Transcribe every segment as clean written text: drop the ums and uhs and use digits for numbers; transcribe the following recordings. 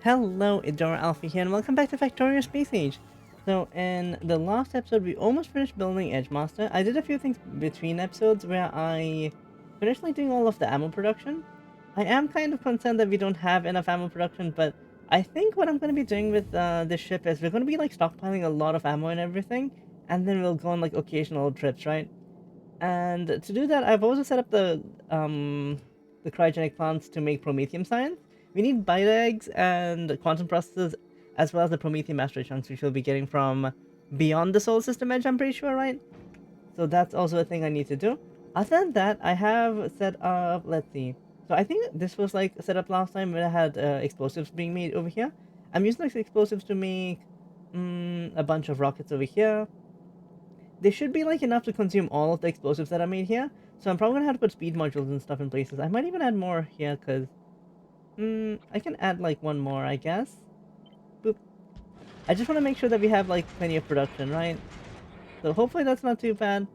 Hello, Idora Alpha here, and welcome back to Factorio Space Age. So, in the last episode, we almost finished building Edgemaster. I did a few things between episodes where I finished doing all of the ammo production. I am kind of concerned that we don't have enough ammo production, but I think what I'm going to be doing with this ship is we're going to be stockpiling a lot of ammo and everything, and then we'll go on occasional trips, right? And to do that, I've also set up the cryogenic plants to make promethium science. We need bite eggs and quantum processes, as well as the promethium asteroid chunks, which we'll be getting from beyond the solar system edge, I'm pretty sure, right? So that's also a thing I need to do. Other than that, I have set up, let's see. So I think this was set up last time when I had explosives being made over here. I'm using explosives to make a bunch of rockets over here. They should be enough to consume all of the explosives that are made here. So I'm probably gonna have to put speed modules and stuff in places. I might even add more here because I can add one more, I guess. Boop. I just want to make sure that we have plenty of production, right? So hopefully that's not too bad.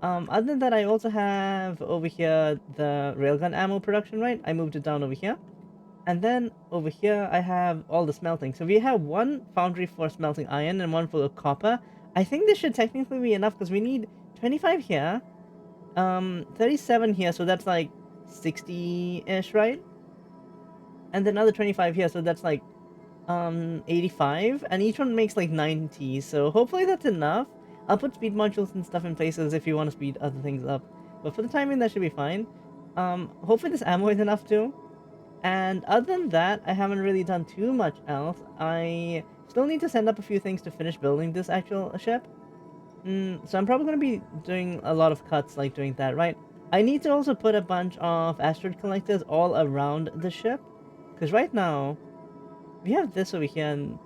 Other than that, I also have over here the railgun ammo production, right? I moved it down over here. And then over here, I have all the smelting. So we have one foundry for smelting iron and one for copper. I think this should technically be enough because we need 25 here, 37 here, so that's 60-ish, right? And then another 25 here, so that's 85, and each one makes 90, so hopefully that's enough. I'll put speed modules and stuff in places if you want to speed other things up, but for the time being, that should be fine. Hopefully this ammo is enough too. And other than that, I haven't really done too much else. I still need to send up a few things to finish building this actual ship. So I'm probably going to be doing a lot of cuts doing that, right? I need to also put a bunch of asteroid collectors all around the ship. Because right now, we have this over here and...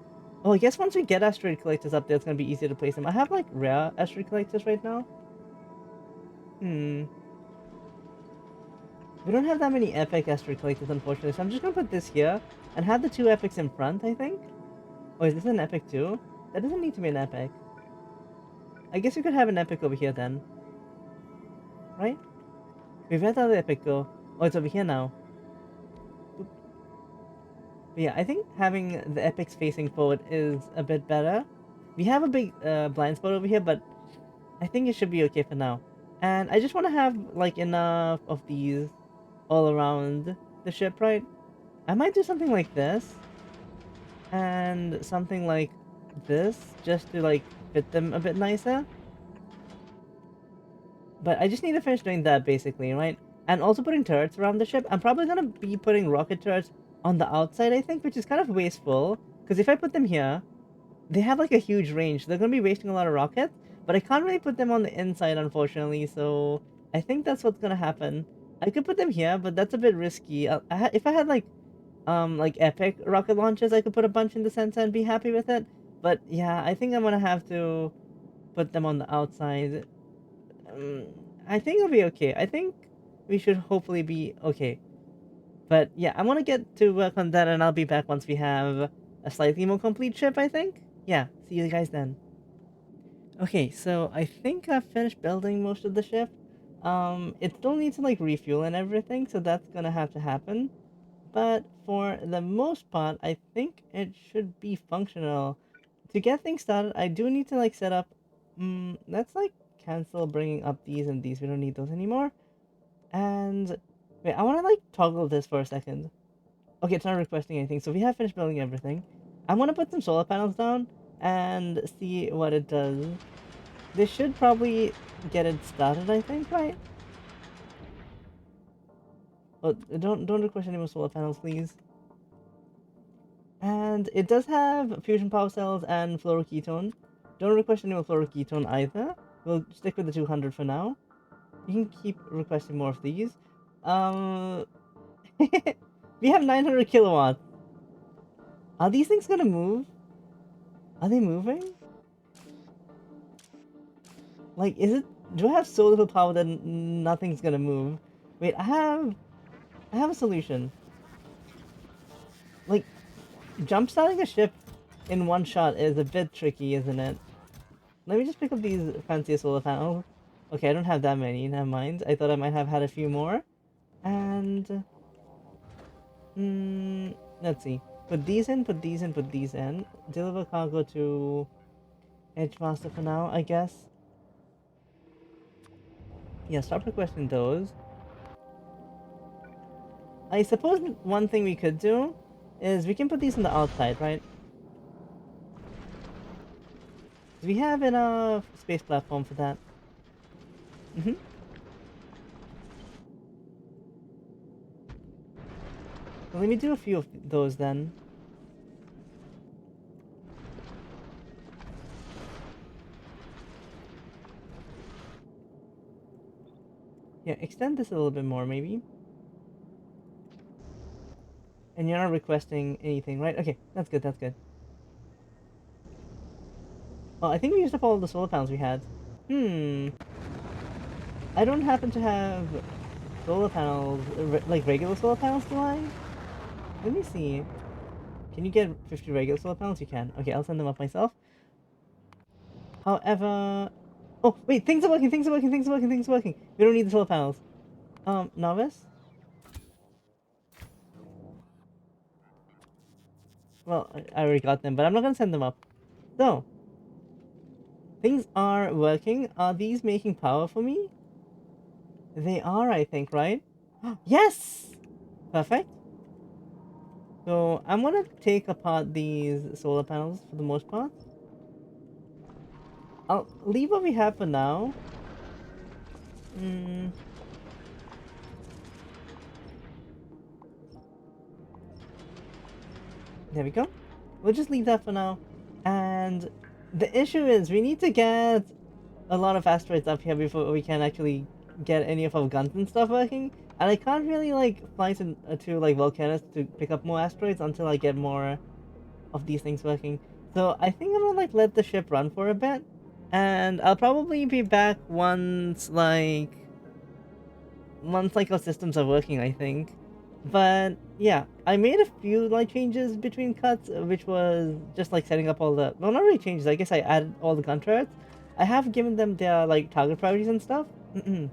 Oh, I guess once we get asteroid collectors up there, it's going to be easier to place them. I have rare asteroid collectors right now. We don't have that many epic asteroid collectors, unfortunately, so I'm just going to put this here and have the two epics in front, I think. Oh, is this an epic too? That doesn't need to be an epic. I guess we could have an epic over here then. Right? We've had the other epic go. Oh, it's over here now. Boop. But yeah, I think having the epics facing forward is a bit better. We have a big blind spot over here, but I think it should be okay for now. And I just want to have enough of these all around the ship, right? I might do something like this and something like this just to fit them a bit nicer. But I just need to finish doing that basically, right? And also putting turrets around the ship. I'm probably gonna be putting rocket turrets on the outside, I think, which is kind of wasteful. Because if I put them here, they have a huge range. They're gonna be wasting a lot of rockets. But I can't really put them on the inside, unfortunately. So I think that's what's gonna happen. I could put them here, but that's a bit risky. If I had epic rocket launches, I could put a bunch in the center and be happy with it. But yeah, I think I'm gonna have to put them on the outside. Um, I think it'll be okay. I think we should hopefully be okay. But yeah, I want to get to work on that, and I'll be back once we have a slightly more complete ship, I think. Yeah, see you guys then. Okay, so I think I've finished building most of the ship. It still needs to refuel and everything, so that's gonna have to happen. But for the most part, I think it should be functional. To get things started, I do need to set up. Let's cancel bringing up these and these. We don't need those anymore. And wait, I want to toggle this for a second. Okay, it's not requesting anything, so we have finished building everything. I want to put some solar panels down and see what it does. This should probably get it started, I think, right? Oh, don't request any more solar panels, please. And it does have fusion power cells and fluoroketone. Don't request any more fluoroketone either. We'll stick with the 200 for now. You can keep requesting more of these. Um, we have 900 kilowatts. Are these things gonna move? Are they moving? Is it? Do I have so little power that nothing's gonna move? Wait, I have a solution. Like, jump starting a ship in one shot is a bit tricky, isn't it? Let me just pick up these fancy solar panels. Okay, I don't have that many, never mind. I thought I might have had a few more. And... let's see. Put these in, put these in, put these in. Deliver cargo to Edgemaster for now, I guess. Yeah, stop requesting those. I suppose one thing we could do is we can put these on the outside, right? We have enough space platform for that. Mm-hmm. So let me do a few of those then. Yeah, extend this a little bit more, maybe. And you're not requesting anything, right? Okay, that's good, that's good. Well, I think we used up all the solar panels we had. Hmm. I don't happen to have solar panels, like regular solar panels, do I? Let me see. Can you get 50 regular solar panels? You can. Okay, I'll send them up myself. However... Oh, wait, things are working, things are working, things are working, things are working. We don't need the solar panels. Novice? Well, I already got them, but I'm not gonna send them up. So, things are working. Are these making power for me? They are, I think, right? Yes! Perfect. So, I'm gonna take apart these solar panels for the most part. I'll leave what we have for now. Hmm. There we go. We'll just leave that for now. And the issue is we need to get a lot of asteroids up here before we can actually get any of our guns and stuff working. And I can't really like fly to like Volcanus to pick up more asteroids until I get more of these things working. So I think I'm gonna like let the ship run for a bit. And I'll probably be back once like our systems are working, I think. But yeah, I made a few like changes between cuts, which was just like setting up all the, well, not really changes. I guess I added all the gun turrets. I have given them their like target priorities and stuff. And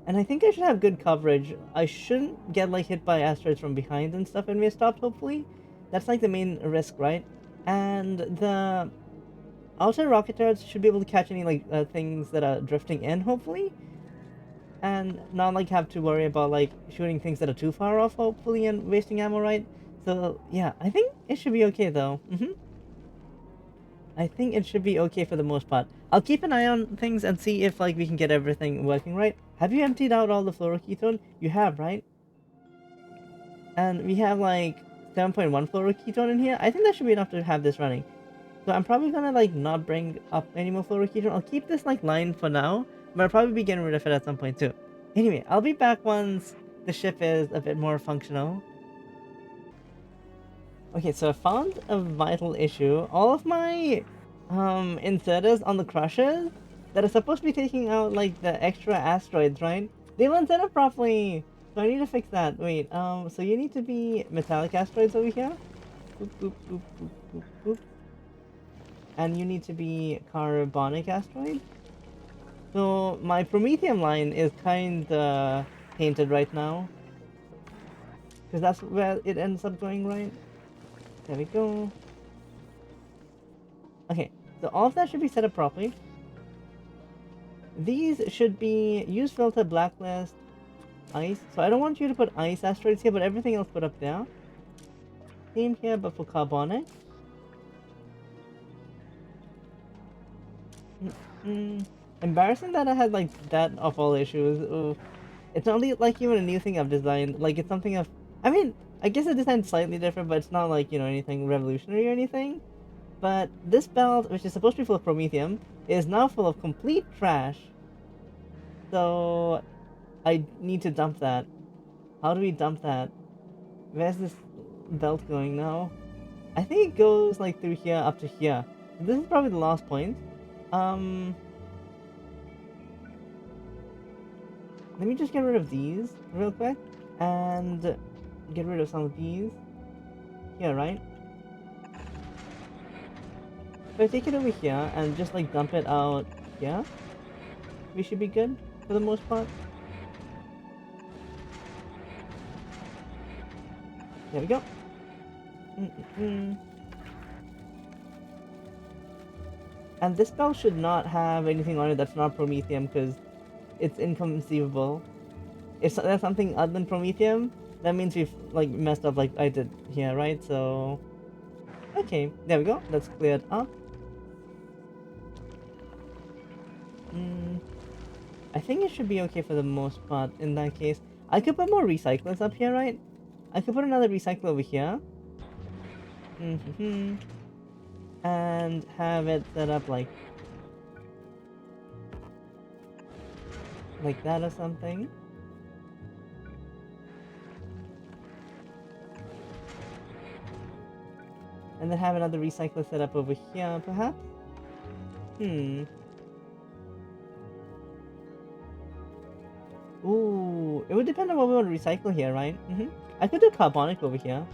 I think I should have good coverage. I shouldn't get like hit by asteroids from behind and stuff when we're stopped, hopefully. That's like the main risk, right? And the outer rocket turrets should be able to catch any like things that are drifting in, hopefully, and not like have to worry about like shooting things that are too far off, hopefully, and wasting ammo, right? So yeah, I think it should be okay though. I think it should be okay for the most part. I'll keep an eye on things and see if like we can get everything working right. Have you emptied out all the fluoroketone? You have, right? And we have like 7.1 fluoroketone in here. I think that should be enough to have this running. So I'm probably gonna like not bring up any more fluoroketone. I'll keep this like line for now, but I'll probably be getting rid of it at some point too. Anyway, I'll be back once the ship is a bit more functional. Okay, so I found a vital issue. All of my inserters on the crushers that are supposed to be taking out like the extra asteroids, right? They weren't set up properly. So I need to fix that. Wait, so you need to be metallic asteroids over here. Boop, boop, boop, boop, boop, boop. And you need to be carbonic asteroid. So my Promethium line is kinda tainted right now. Because that's where it ends up going, right? There we go. Okay, so all of that should be set up properly. These should be use filter, blacklist, ice. So I don't want you to put ice asteroids here, but everything else put up there. Same here, but for carbonic. Embarrassing that I had like that of all issues. Ooh. It's not like even a new thing I've designed. Like it's something I've. I mean, I guess the design's slightly different, but it's not like anything revolutionary or anything. But this belt, which is supposed to be full of promethium, is now full of complete trash. So I need to dump that. How do we dump that? Where's this belt going now? I think it goes like through here up to here. This is probably the last point. Um, Let me just get rid of these real quick and get rid of some of these. Here, right? If I take it over here and just like dump it out here, we should be good for the most part. There we go. Mm-mm-mm. And this belt should not have anything on it that's not promethium, because it's inconceivable. If there's something other than promethium, that means we've like messed up like I did here, right? So okay, there we go. That's cleared up. Mm, I think it should be okay for the most part in that case. I could put more recyclers up here, right? I could put another recycler over here. Mm-hmm. And have it set up like that or something. And then have another recycler set up over here, perhaps? Hmm. Ooh, it would depend on what we want to recycle here, right? I could do carbonic over here.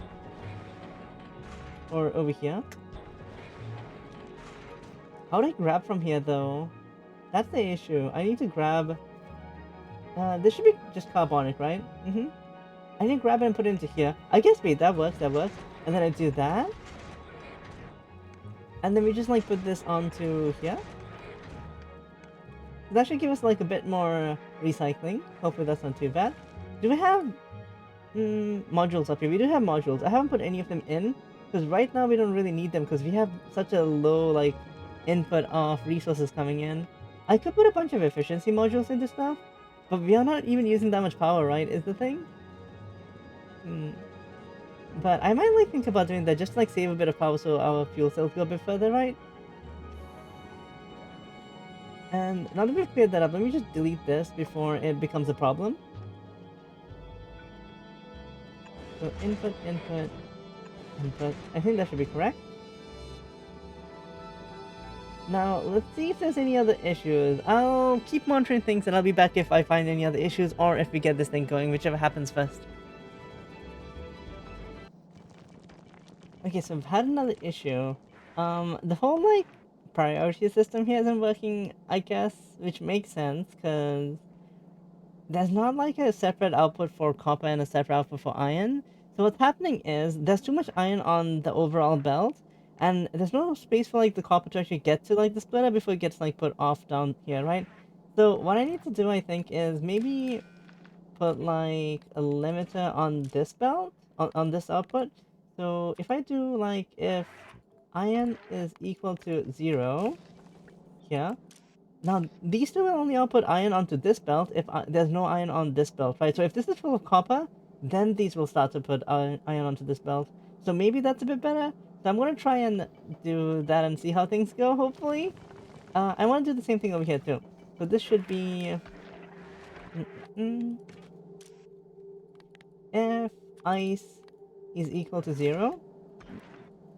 Or over here. How do I grab from here, though? That's the issue. I need to grab... this should be just carbonic, right? I need to grab it and put it into here. I guess, wait, that works, that works. And then I do that. And then we just, like, put this onto here. That should give us, like, a bit more recycling. Hopefully that's not too bad. Do we have modules up here? We do have modules. I haven't put any of them in, because right now we don't really need them, because we have such a low, like, input of resources coming in. I could put a bunch of efficiency modules into stuff, but we are not even using that much power, right, is the thing? But I might, like, think about doing that, just to, like, save a bit of power so our fuel cells go a bit further, right? And now that we've cleared that up, let me just delete this before it becomes a problem. So input, input, input. I think that should be correct. Now, let's see if there's any other issues. I'll keep monitoring things and I'll be back if I find any other issues or if we get this thing going, whichever happens first. Okay, so we've had another issue. The whole, like, priority system here isn't working, I guess, which makes sense, because there's not, like, a separate output for copper and a separate output for iron. So what's happening is there's too much iron on the overall belt, and there's no space for, like, the copper to actually get to, like, the splitter before it gets, like, put off down here, right? So what I need to do, I think, is maybe put, like, a limiter on this belt, on this output. So if I do, like, if iron is equal to 0 here, now these two will only output iron onto this belt if there's no iron on this belt, right? So if this is full of copper, then these will start to put iron onto this belt. So maybe that's a bit better. So I'm gonna try and do that and see how things go, hopefully. I want to do the same thing over here too. So this should be... if ice is equal to 0.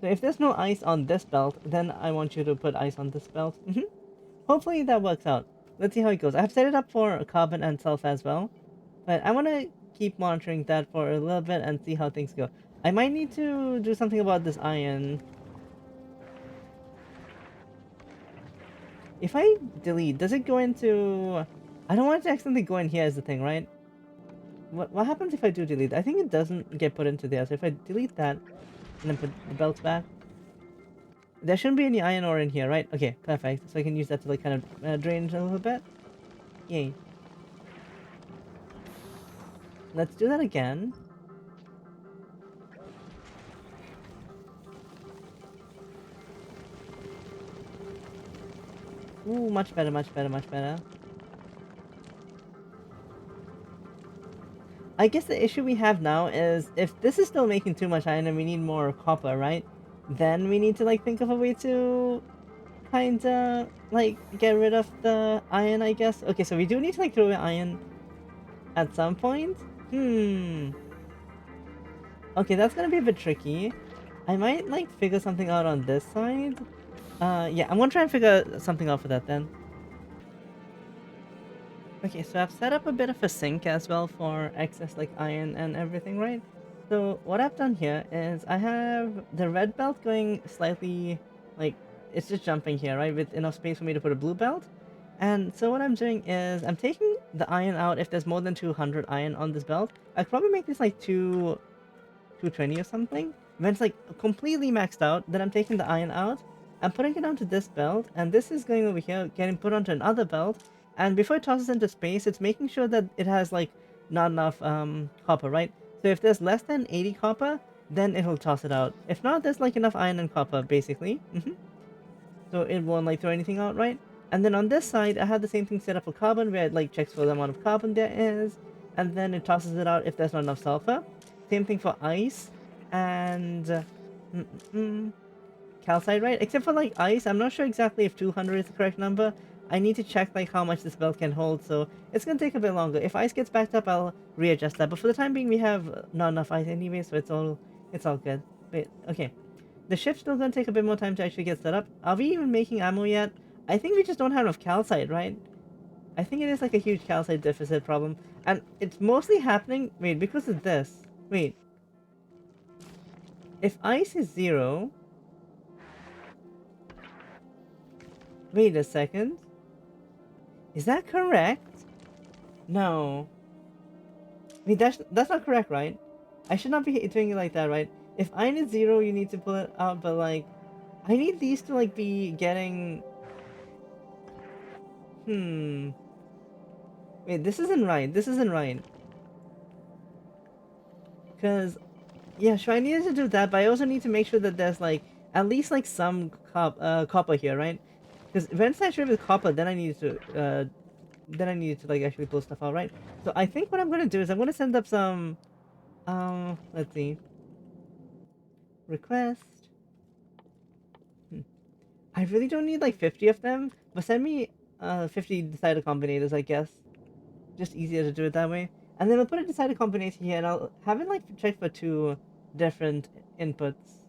So if there's no ice on this belt, then I want you to put ice on this belt. Hopefully that works out. Let's see how it goes. I've set it up for carbon and sulfur as well. But I want to keep monitoring that for a little bit and see how things go. I might need to do something about this iron. If I delete, does it go into... I don't want it to accidentally go in here is the thing, right? What happens if I do delete? I think it doesn't get put into there. So if I delete that and then put the belts back, there shouldn't be any iron ore in here, right? Okay, perfect. So I can use that to, like, kind of drain a little bit. Yay. Let's do that again. Ooh, much better, much better, much better. I guess the issue we have now is if this is still making too much iron and we need more copper, right? Then we need to, like, think of a way to kinda, like, get rid of the iron, I guess. Okay, so we do need to, like, throw away iron at some point. Okay, that's gonna be a bit tricky. I might, like, figure something out on this side. Yeah, I'm gonna try and figure something out for that then. Okay, so I've set up a bit of a sink as well for excess, like, iron and everything, right? So what I've done here is I have the red belt going slightly, like, it's just jumping here, right? With enough space for me to put a blue belt. And so what I'm doing is I'm taking the iron out if there's more than 200 iron on this belt. I could probably make this like 220 or something. when it's like completely maxed out, then I'm taking the iron out and putting it onto this belt, and this is going over here, getting put onto another belt, and before it tosses into space, it's making sure that it has like not enough copper, right? So if there's less than 80 copper, then it'll toss it out. If not, there's like enough iron and copper, basically. So it won't like throw anything out, right? And then on this side, I have the same thing set up for carbon, where it like checks for the amount of carbon there is, and then it tosses it out if there's not enough sulfur. Same thing for ice and mm, mm, mm, calcite, right? Except for like ice, I'm not sure exactly if 200 is the correct number. I need to check like how much this belt can hold, so it's gonna take a bit longer. If ice gets backed up, I'll readjust that. But for the time being, we have not enough ice anyway, so it's all good. Wait, okay. The ship's still gonna take a bit more time to actually get set up. Are we even making ammo yet? I think we just don't have enough calcite, right? I think it is like a huge calcite deficit problem. And it's mostly happening... Wait, because of this. Wait. If ice is 0... Wait a second. Is that correct? No. Wait, that's not correct, right? I should not be doing it like that, right? If iron is 0, you need to pull it out, but like... I need these to like be getting... Wait, this isn't right. This isn't right. Because, yeah, sure, I needed to do that, but I also need to make sure that there's like at least like some copper here, right? Because when it's saturated with copper, then I needed to like actually pull stuff out, right? So I think what I'm gonna do is I'm gonna send up some, let's see, request. I really don't need like 50 of them, but send me 50 decider combinators, I guess. Just easier to do it that way. And then I'll put a decider combination here, and I'll have it like check for 2 different inputs.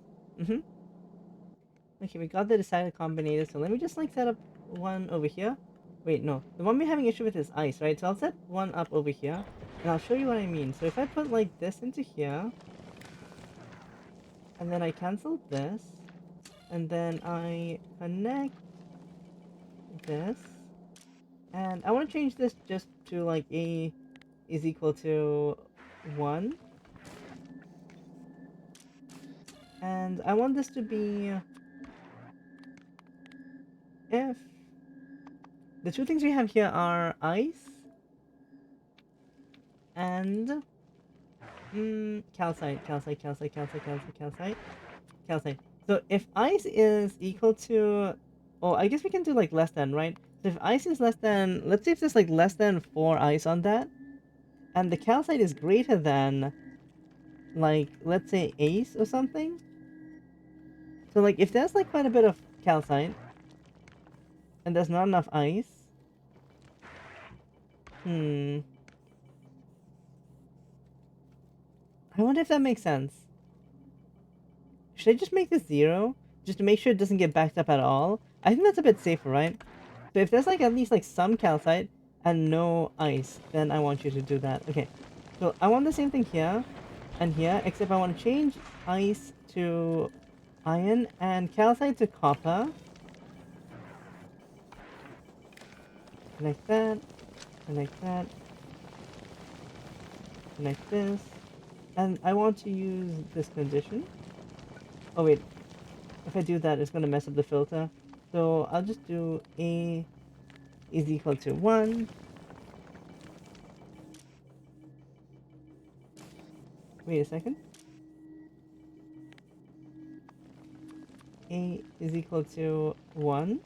Okay, we got the decider combinator, so let me just like set up one over here. Wait, no, the one we're having issue with is ice, right? So I'll set one up over here, and I'll show you what I mean. So if I put like this into here, and then I cancel this, and then I connect this, and I want to change this just to like A is equal to 1. And I want this to be if the 2 things we have here are ice and calcite. So if ice is equal to, oh, I guess we can do like less than, right? So if ice is less than, let's see if there's like less than 4 ice on that, and the calcite is greater than, like, let's say ace or something. So like if there's like quite a bit of calcite and there's not enough ice, I wonder if that makes sense. Should I just make this 0? Just to make sure it doesn't get backed up at all? I think that's a bit safer, right? So if there's like at least like some calcite and no ice, then I want you to do that. Okay. So I want the same thing here and here, except I want to change ice to iron and calcite to copper. Connect that. Connect that. Connect this. And I want to use this condition. Oh wait, if I do that, it's going to mess up the filter. So I'll just do A is equal to 1. Wait a second. A is equal to 1.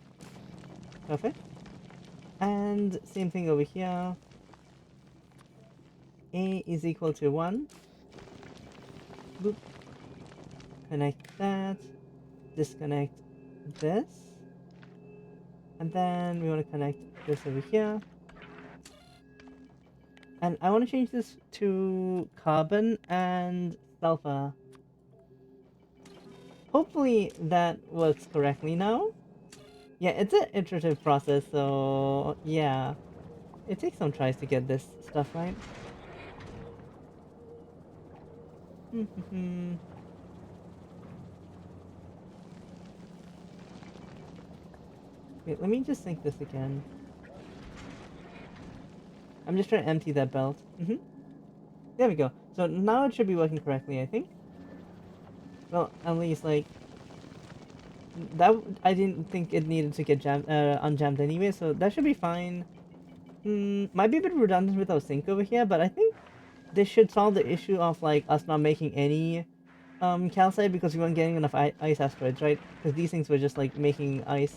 Perfect. And same thing over here. A is equal to 1. Boop. Connect that. Disconnect this. And then we want to connect this over here. And I want to change this to carbon and sulfur. Hopefully that works correctly now. Yeah, it's an iterative process, so yeah. It takes some tries to get this stuff right. Wait, let me just sync this again. I'm just trying to empty that belt. There we go. So now it should be working correctly, I think. Well, at least, like, I didn't think it needed to get unjammed anyway, so that should be fine. Might be a bit redundant with our sink over here, but I think this should solve the issue of, like, us not making any calcite because we weren't getting enough ice asteroids, right? Because these things were just, like, making ice.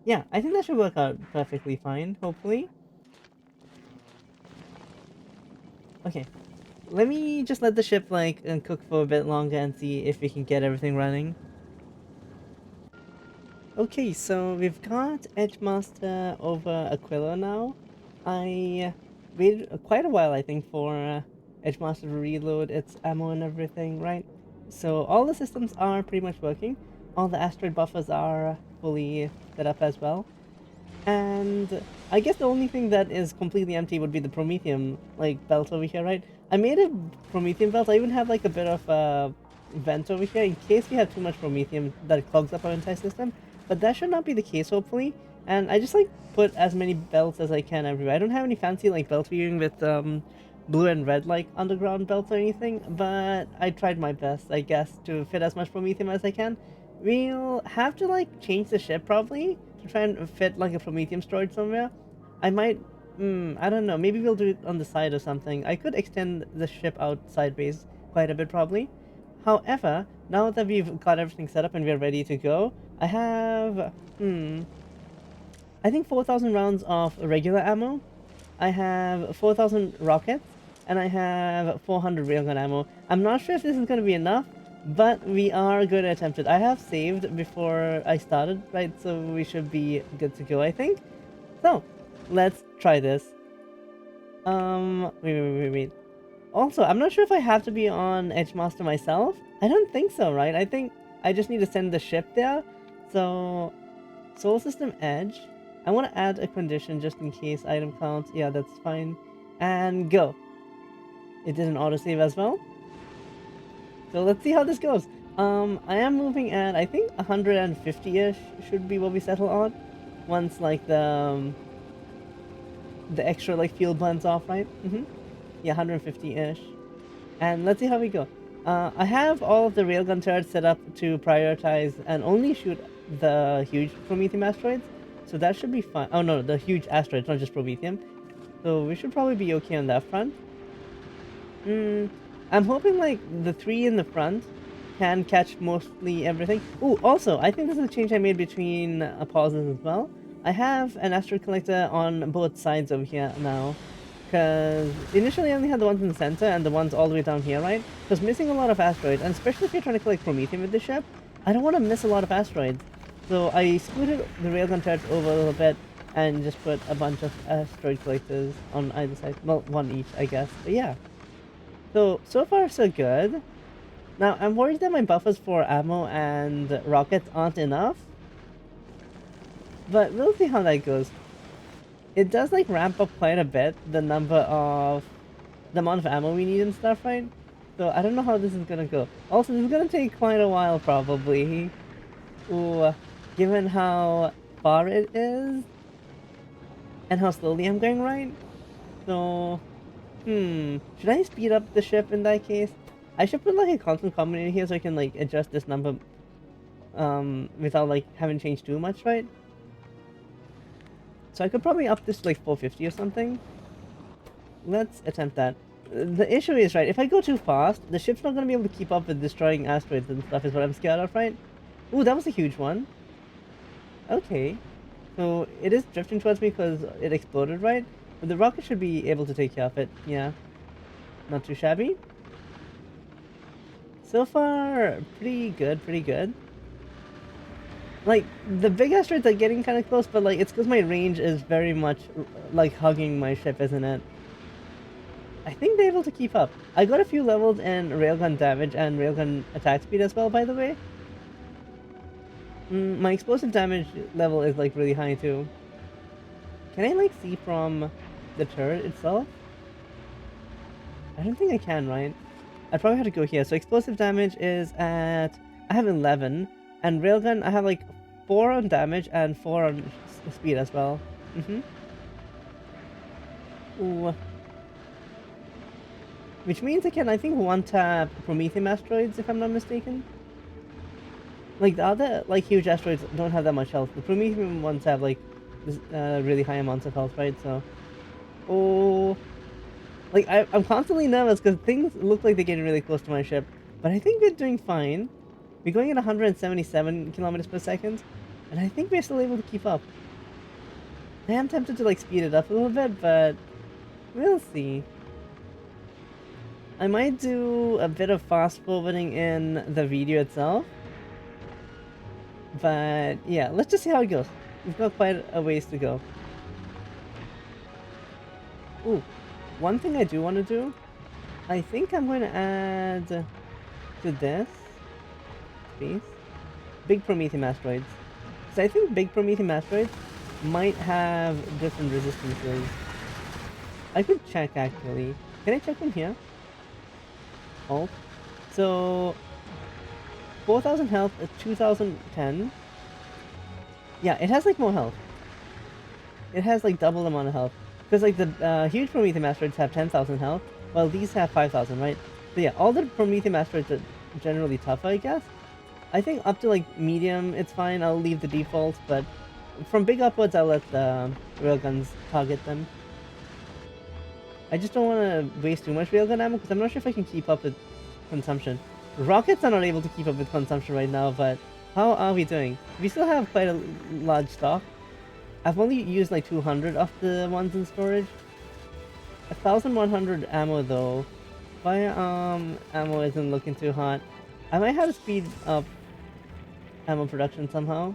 Yeah, I think that should work out perfectly fine, hopefully. Okay, let me just let the ship, like, cook for a bit longer and see if we can get everything running. Okay, so we've got Edgemaster over Aquila now. I waited quite a while, I think, for Edgemaster to reload its ammo and everything, right? So all the systems are pretty much working. All the asteroid buffers are fully set up as well. And I guess the only thing that is completely empty would be the Promethium, like, belt over here, right? I made a Promethium belt. I even have, like, a bit of a vent over here in case we have too much Promethium that clogs up our entire system. But that should not be the case, hopefully. And I just, like, put as many belts as I can everywhere. I don't have any fancy, like, belt weaving with blue and red, like, underground belts or anything. But I tried my best, I guess, to fit as much Promethium as I can. We'll have to, like, change the ship probably to try and fit, like, a Promethium storage somewhere. I might, I don't know, maybe we'll do it on the side or something. I could extend the ship out sideways quite a bit probably. However, now that we've got everything set up and we're ready to go, I have, I think 4,000 rounds of regular ammo. I have 4,000 rockets, and I have 400 railgun ammo. I'm not sure if this is going to be enough, but we are going to attempt it. I have saved before I started, right? So we should be good to go, I think. So, let's try this. Wait. Also, I'm not sure if I have to be on Edgemaster myself. I don't think so, right? I think I just need to send the ship there. So, Solar System Edge. I want to add a condition just in case item count. Yeah, that's fine. And go. It did an autosave as well. So let's see how this goes. I am moving at, I think 150-ish should be what we settle on. Once, like, the extra, like, fuel burns off, right? Yeah, 150-ish. And let's see how we go. I have all of the railgun turrets set up to prioritize and only shoot the huge Promethium asteroids. So that should be fine. Oh no, the huge asteroids, not just Promethium. So we should probably be okay on that front. I'm hoping, like, the three in the front can catch mostly everything. Ooh, also, I think this is a change I made between pauses as well. I have an asteroid collector on both sides over here now. Because initially I only had the ones in the center and the ones all the way down here, right? Because missing a lot of asteroids, and especially if you're trying to collect Promethium with the ship, I don't want to miss a lot of asteroids. So I scooted the railgun turrets over a little bit and just put a bunch of asteroid collectors on either side. Well, one each, I guess. But yeah. So far so good. Now, I'm worried that my buffers for ammo and rockets aren't enough. But we'll see how that goes. It does, like, ramp up quite a bit, the amount of ammo we need and stuff, right? So I don't know how this is gonna go. Also, this is gonna take quite a while, probably. Ooh, given how far it is, and how slowly I'm going, right? So, should I speed up the ship in that case? I should put, like, a constant combinator here so I can, like, adjust this number, without, like, having changed too much, right? So I could probably up this to, like, 450 or something. Let's attempt that. The issue is, right, if I go too fast, the ship's not going to be able to keep up with destroying asteroids and stuff is what I'm scared of, right? Ooh, that was a huge one. Okay. So it is drifting towards me because it exploded, right? But the rocket should be able to take care of it. Yeah. Not too shabby. So far, pretty good, pretty good. Like, the big asteroids are getting kind of close, but, like, it's because my range is very much, like, hugging my ship, isn't it? I think they're able to keep up. I got a few levels in railgun damage and railgun attack speed as well, by the way. My explosive damage level is, like, really high, too. Can I, like, see from the turret itself? I don't think I can, right? I'd probably have to go here. So explosive damage is at... I have 11. And railgun, I have, like, 4 on damage and 4 on speed as well. Ooh. Which means I can, I think, one-tap Prometheum asteroids, if I'm not mistaken. Like, the other, like, huge asteroids don't have that much health. The Prometheum ones have, like, this, really high amounts of health, right? So... Oh... Like, I'm constantly nervous because things look like they're getting really close to my ship. But I think we're doing fine. We're going at 177 kilometers per second. And I think we're still able to keep up. I am tempted to, like, speed it up a little bit, but... We'll see. I might do a bit of fast forwarding in the video itself. But yeah, let's just see how it goes. We've got quite a ways to go. Ooh, one thing I do want to do, I think I'm going to add to this space big Prometheum asteroids. So I think big Prometheum asteroids might have different resistances. I could check actually. Can I check from here? Oh, so 4,000 health is 2,010. Yeah, it has like more health. It has like double the amount of health. Because like the huge Prometheum asteroids have 10,000 health, while these have 5,000, right? So yeah, all the Prometheum asteroids are generally tougher, I guess. I think up to like medium, it's fine. I'll leave the defaults, but from big upwards, I'll let the railguns target them. I just don't want to waste too much railgun ammo because I'm not sure if I can keep up with consumption. Rockets are not able to keep up with consumption right now, but how are we doing? We still have quite a large stock. I've only used like 200 of the ones in storage. 1,100 ammo though. Firearm ammo isn't looking too hot. I might have to speed up ammo production somehow.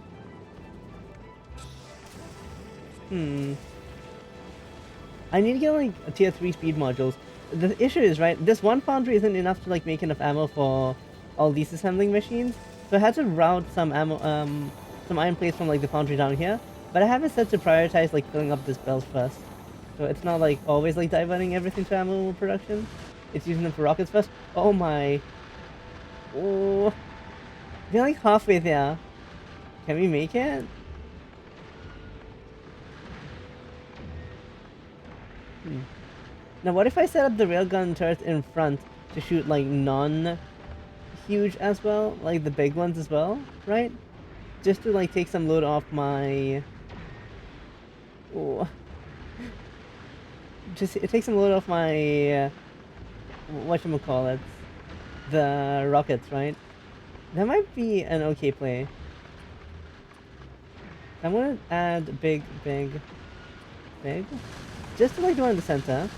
I need to get like a tier 3 speed modules. The issue is, right, this one foundry isn't enough to like make enough ammo for all these assembling machines. So I had to route some ammo, some iron plates from like the foundry down here. But I have it set to prioritize like filling up this belt first. So it's not like always like diverting everything to ammo production. It's using them for rockets first. Oh my. Oh. We're like halfway there. Can we make it? Now what if I set up the railgun turrets in front to shoot like non-huge as well? Like the big ones as well, right? Just to like take some load off my... Oh. Just take some load off my... whatchamacallit? The rockets, right? That might be an okay play. I'm gonna add big. Just to like go in the center.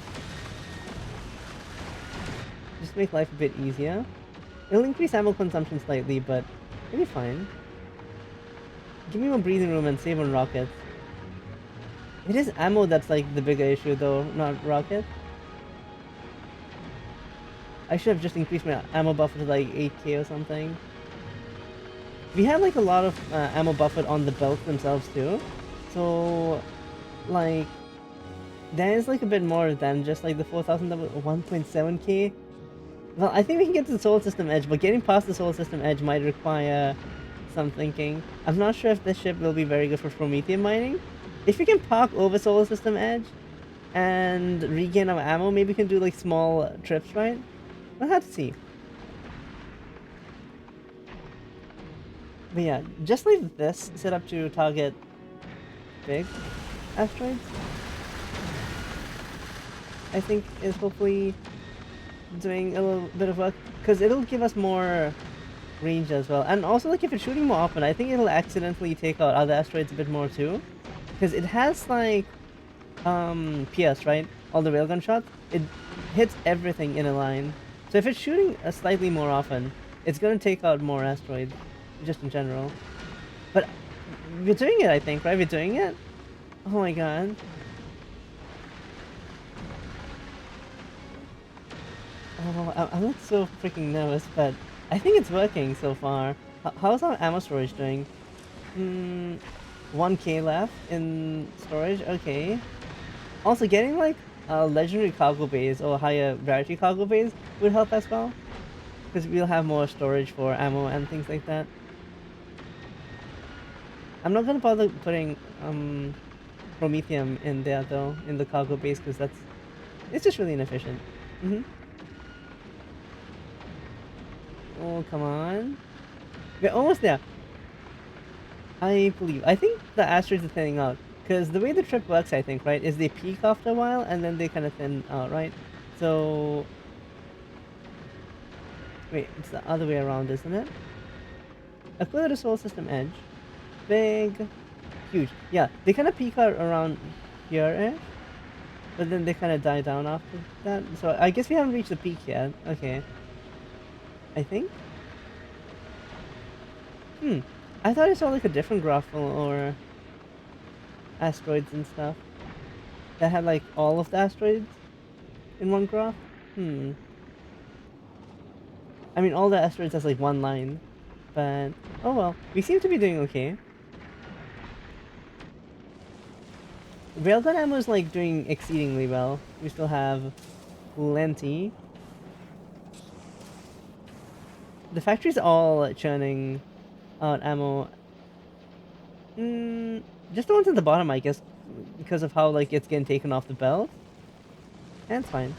Just make life a bit easier. It'll increase ammo consumption slightly, but it'll be fine. Give me more breathing room and save on rockets. It is ammo that's like the bigger issue though, not rocket. I should have just increased my ammo buffer to like 8k or something. We have like a lot of ammo buffer on the belts themselves too. So, like, there's like a bit more than just like the 4,000 1.7k. Well, I think we can get to the solar system edge, but getting past the solar system edge might require some thinking. I'm not sure if this ship will be very good for Prometheum mining. If we can park over solar system edge and regain our ammo, maybe we can do like small trips, right? We'll have to see. But yeah, just like this, set up to target big asteroids, I think is hopefully doing a little bit of work, because it'll give us more range as well. And also, like, if it's shooting more often, I think it'll accidentally take out other asteroids a bit more too, because it has like PS, right? All the railgun shots, it hits everything in a line. So if it's shooting slightly more often, it's gonna take out more asteroids, just in general. But we're doing it, I think, right? We're doing it? Oh my god. Oh, I'm like so freaking nervous, but I think it's working so far. How's our ammo storage doing? 1k left in storage, okay. Also, getting like legendary cargo bays or higher rarity cargo bays would help as well, because we'll have more storage for ammo and things like that. I'm not gonna bother putting Prometheum in there though, in the cargo base, because it's just really inefficient. Oh, come on. We're almost there. I believe. I think the asteroids are thinning out. Because the way the trip works, I think, right, is they peak after a while and then they kind of thin out, right? So, wait, it's the other way around, isn't it? A clear the solar system edge. Big. Huge. Yeah, they kind of peak out around here-ish. But then they kind of die down after that. So I guess we haven't reached the peak yet. Okay. I think? Hmm. I thought I saw like a different graph or asteroids and stuff that had like all of the asteroids in one graph. Hmm. I mean, all the asteroids has like one line, but oh well. We seem to be doing okay. Railgun ammo is like doing exceedingly well. We still have plenty. The factory's all churning out ammo. Hmm. Just the ones at the bottom, I guess, because of how like it's getting taken off the belt. And it's fine.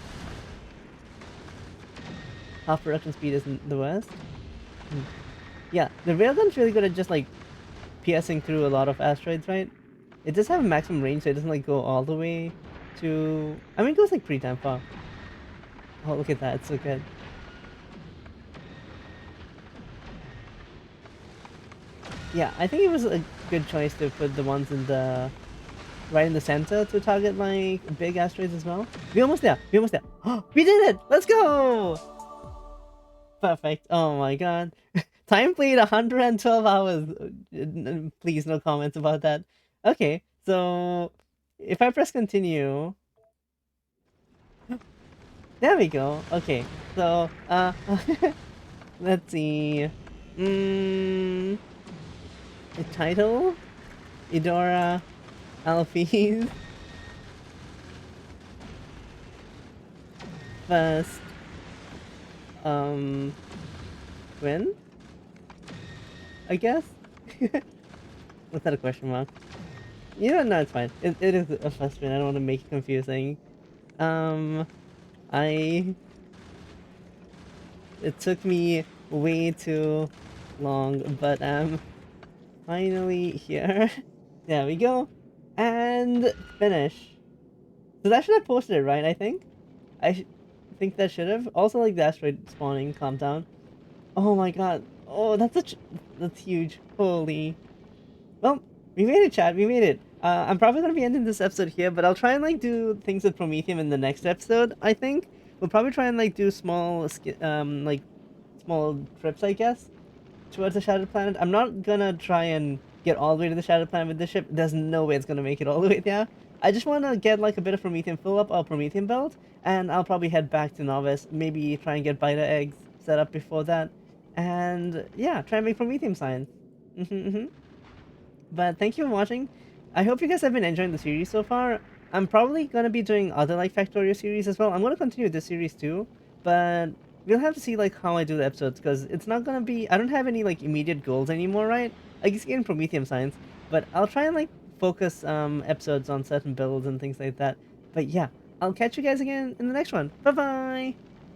Half production speed isn't the worst. Hmm. Yeah, the railgun's really good at just like piercing through a lot of asteroids, right? It does have a maximum range, so it doesn't like go all the way to. I mean, it goes like pretty damn far. Oh, look at that! It's so good. Yeah, I think it was a good choice to put the ones in the right in the center to target like big asteroids as well. We're almost there. We're almost there. Oh, we did it! Let's go! Perfect. Oh my god. Time played 112 hours. Please, no comments about that. Okay, so if I press continue, there we go. Okay, so let's see. Mm, the title, Idora, Alfie's first um win, I guess. Was that a question mark? You know, no, it's fine. It is a first win. I don't want to make it confusing. Um, I It took me way too long, but I'm finally here. There we go. And finish. So that should have posted it, right? I think? think that should have. Also, like the asteroid spawning, calm down. Oh my god. Oh, that's huge. Holy. Well, we made it, Chad. We made it. I'm probably gonna be ending this episode here, but I'll try and like do things with Prometheum in the next episode. I think we'll probably try and like do like small trips, I guess, towards the Shattered Planet. I'm not gonna try and get all the way to the Shattered Planet with this ship. There's no way it's gonna make it all the way there. I just want to get like a bit of Prometheum, fill up our Prometheum belt, and I'll probably head back to Novice. Maybe try and get Biter eggs set up before that, and yeah, try and make Prometheum science. But thank you for watching. I hope you guys have been enjoying the series so far. I'm probably gonna be doing other like Factorio series as well. I'm gonna continue this series too, but we'll have to see like how I do the episodes because it's not gonna be. I don't have any like immediate goals anymore, right? I guess getting Prometheum science, but I'll try and like focus episodes on certain builds and things like that. But yeah, I'll catch you guys again in the next one. Bye bye.